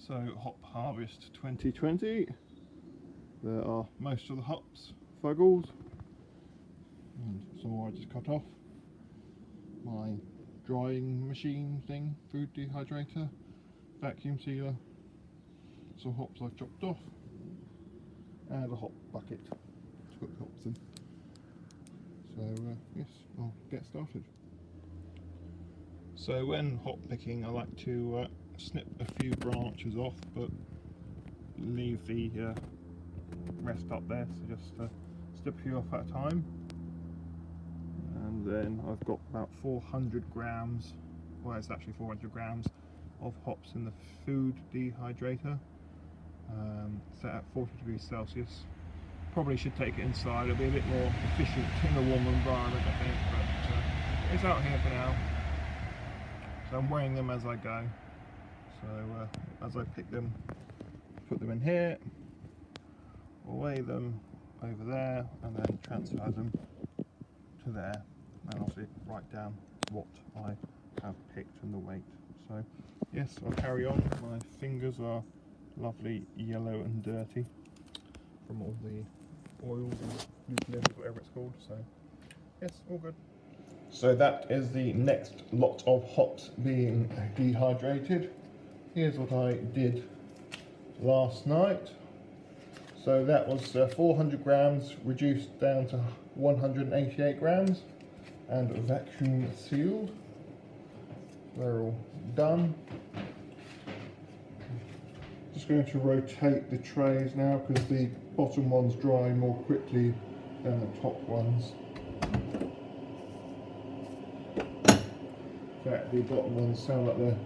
So Hop Harvest 2020, there are most of the hops, Fuggles, and some more I just cut off. My drying machine thing, food dehydrator, vacuum sealer, some hops I've chopped off, and a hop bucket to put the hops in. So yes, I'll get started. So when hop picking, I like to snip a few branches off, but leave the rest up there, so just snip a few off at a time. And then I've got about 400 grams, well it's actually 400 grams of hops in the food dehydrator, set at 40 degrees Celsius. Probably should take it inside, it'll be a bit more efficient in a warm environment I think, but it's out here for now. So I'm weighing them as I go. So as I pick them, put them in here, weigh them over there, and then transfer them to there, and obviously write down what I have picked and the weight. So yes, I'll carry on. My fingers are lovely yellow and dirty from all the oils and nutrients, whatever it's called. So yes, all good. So that is the next lot of hops being dehydrated. Here's what I did last night. So that was 400 grams reduced down to 188 grams and vacuum sealed. They're all done. Just going to rotate the trays now because the bottom ones dry more quickly than the top ones. In fact, the bottom ones sound like they're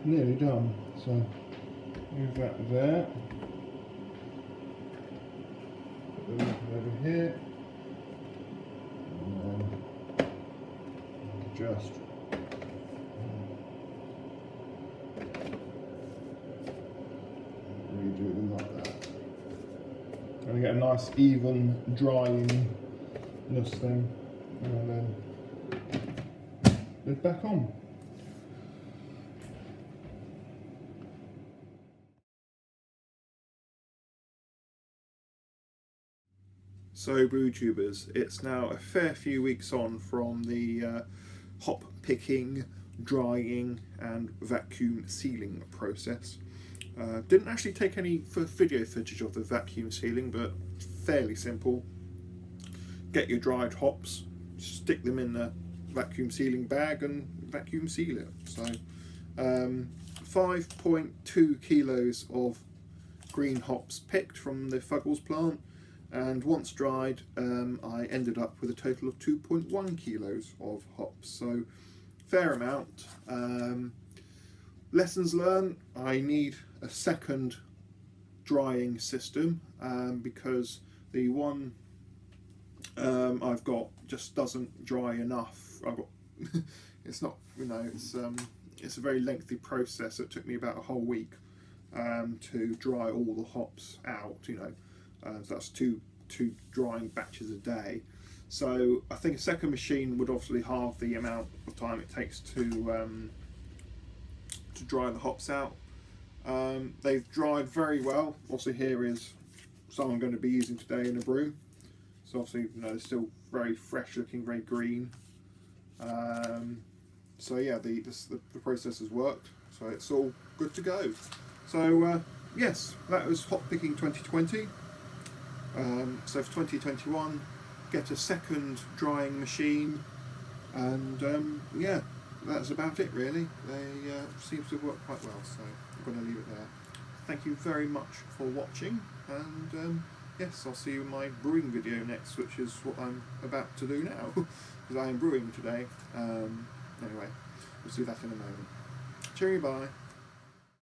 nearly done. So move that there. Put them over here. And then just redo them like that. And I get a nice even dryingness thing, and then lid back on. So brew tubers, it's now a fair few weeks on from the hop picking, drying and vacuum sealing process. Didn't actually take any video footage of the vacuum sealing, but fairly simple. Get your dried hops, stick them in the vacuum sealing bag and vacuum seal it. So 5.2 kilos of green hops picked from the Fuggles plant, and once dried I ended up with a total of 2.1 kilos of hops, so fair amount. Lessons learned, I need a second drying system because the one I've got just doesn't dry enough. I've got it's not, you know, it's a very lengthy process. It took me about a whole week to dry all the hops out, you know. So that's two drying batches a day. So I think a second machine would obviously halve the amount of time it takes to dry the hops out. They've dried very well. Also here is some I'm going to be using today in a brew. So obviously, you know, they're still very fresh looking, very green. So yeah, the process has worked. So it's all good to go. So yes, that was hop picking 2020. So for 2021, get a second drying machine, and yeah, that's about it really. They seems to have worked quite well, so I'm going to leave it there. Thank you very much for watching, and yes, I'll see you in my brewing video next, which is what I'm about to do now, because I am brewing today. Anyway, we'll see that in a moment. Cheerio, bye.